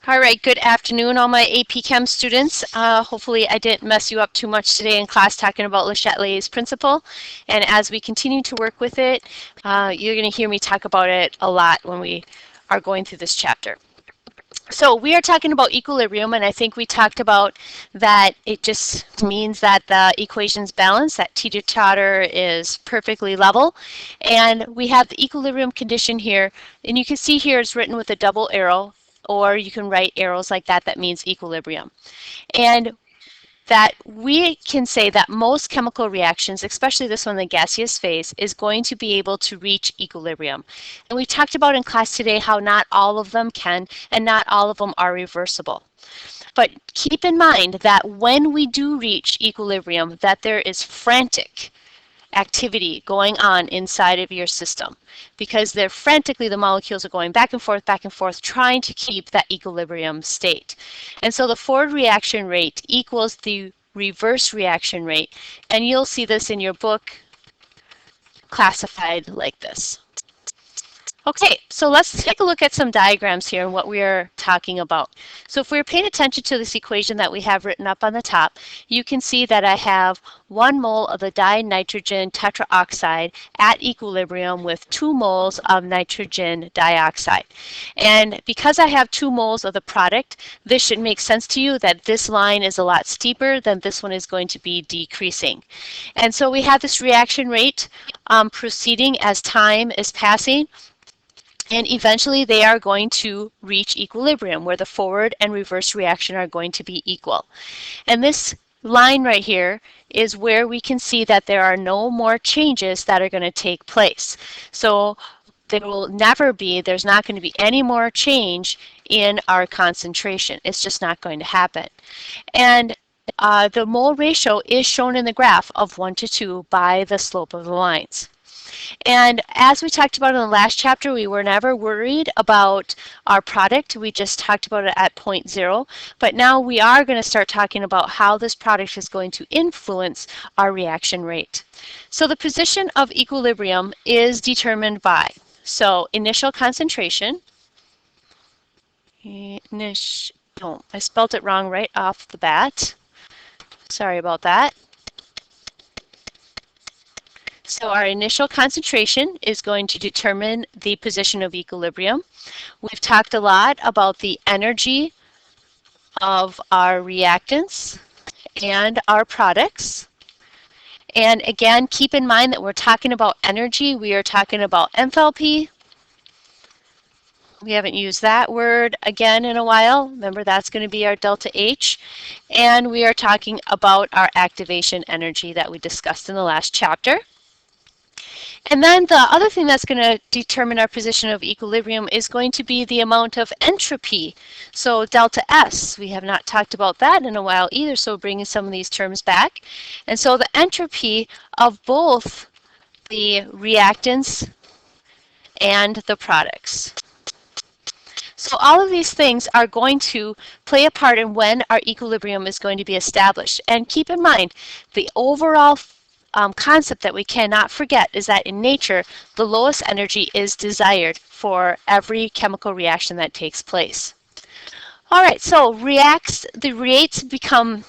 All right, good afternoon, all my AP Chem students. Hopefully I didn't mess you up too much today in class talking about Le Chatelier's principle. And as we continue to work with it, you're going to hear me talk about it a lot when we are going through this chapter. So we are talking about equilibrium, and I think we talked about that it just means that the equation's balanced, that teeter-totter is perfectly level. And we have the equilibrium condition here, and you can see here it's written with a double arrow, or you can write arrows like that, that means equilibrium. And that we can say that most chemical reactions, especially this one, the gaseous phase, is going to be able to reach equilibrium. And we talked about in class today how not all of them can and not all of them are reversible. But keep in mind that when we do reach equilibrium, that there is frantic activity going on inside of your system because they're frantically, the molecules are going back and forth, trying to keep that equilibrium state. And so the forward reaction rate equals the reverse reaction rate, and you'll see this in your book classified like this. Okay, so let's take a look at some diagrams here and what we are talking about. So if we're paying attention to this equation that we have written up on the top, you can see that I have 1 mole of the dinitrogen tetraoxide at equilibrium with 2 moles of nitrogen dioxide. And because I have 2 moles of the product, this should make sense to you that this line is a lot steeper than this one is going to be decreasing. And so we have this reaction rate proceeding as time is passing. And eventually they are going to reach equilibrium where the forward and reverse reaction are going to be equal. And this line right here is where we can see that there are no more changes that are going to take place. So there will never be, there's not going to be any more change in our concentration. It's just not going to happen. And the mole ratio is shown in the graph of 1 to 2 by the slope of the lines. And as we talked about in the last chapter, we were never worried about our product. We just talked about it at 0.0. But now we are going to start talking about how this product is going to influence our reaction rate. So the position of equilibrium is determined by, so initial concentration. I spelled it wrong right off the bat. Sorry about that. So our initial concentration is going to determine the position of equilibrium. We've talked a lot about the energy of our reactants and our products. And again, keep in mind that we're talking about energy. We are talking about enthalpy. We haven't used that word again in a while. Remember, that's going to be our delta H. And we are talking about our activation energy that we discussed in the last chapter. And then the other thing that's going to determine our position of equilibrium is going to be the amount of entropy. So delta S, we have not talked about that in a while either, so bringing some of these terms back. And so the entropy of both the reactants and the products. So all of these things are going to play a part in when our equilibrium is going to be established. And keep in mind, the overall concept that we cannot forget is that in nature, the lowest energy is desired for every chemical reaction that takes place. All right, so the rates become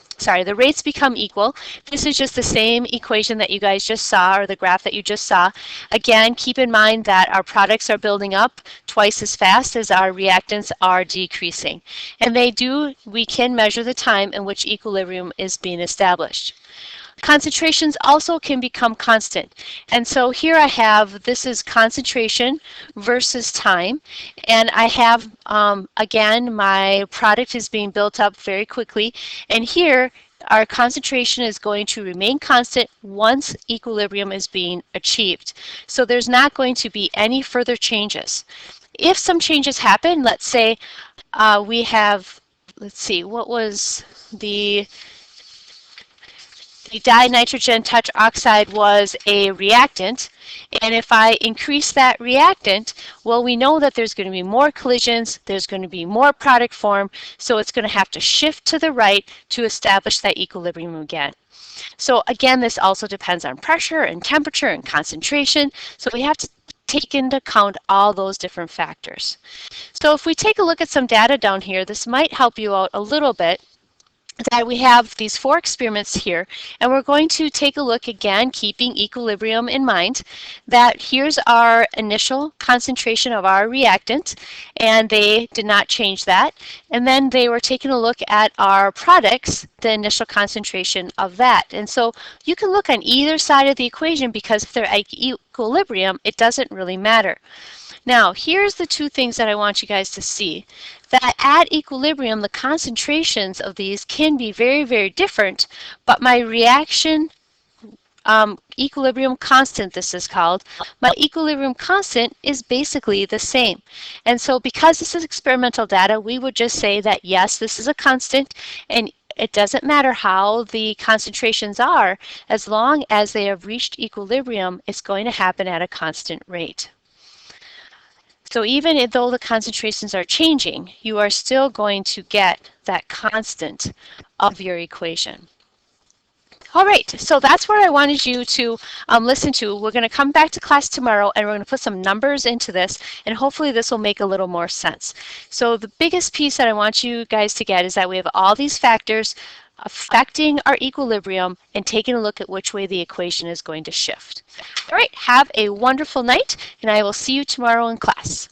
equal. This is just the same equation that you guys just saw, or the graph that you just saw. Again, keep in mind that our products are building up twice as fast as our reactants are decreasing. And we can measure the time in which equilibrium is being established. Concentrations also can become constant. And so here I have, this is concentration versus time. And I have, again, my product is being built up very quickly. And here, our concentration is going to remain constant once equilibrium is being achieved. So there's not going to be any further changes. If some changes happen, let's say we have, let's see, what was the dinitrogen tetroxide was a reactant, and if I increase that reactant, well, we know that there's going to be more collisions, there's going to be more product form, so it's going to have to shift to the right to establish that equilibrium again. So again, this also depends on pressure and temperature and concentration, so we have to take into account all those different factors. So if we take a look at some data down here, this might help you out a little bit. That we have these 4 experiments here, and we're going to take a look again, keeping equilibrium in mind, that here's our initial concentration of our reactant, and they did not change that. And then they were taking a look at our products, the initial concentration of that. And so you can look on either side of the equation, because if they're at equilibrium, it doesn't really matter. Now, here's the 2 things that I want you guys to see. That at equilibrium, the concentrations of these can be very, very different, but my reaction equilibrium constant, this is called, my equilibrium constant is basically the same. And so because this is experimental data, we would just say that yes, this is a constant, and it doesn't matter how the concentrations are, as long as they have reached equilibrium, it's going to happen at a constant rate. So even though the concentrations are changing, you are still going to get that constant of your equation. All right, so that's where I wanted you to listen to. We're going to come back to class tomorrow, and we're going to put some numbers into this, and hopefully this will make a little more sense. So the biggest piece that I want you guys to get is that we have all these factors affecting our equilibrium and taking a look at which way the equation is going to shift. All right, have a wonderful night, and I will see you tomorrow in class.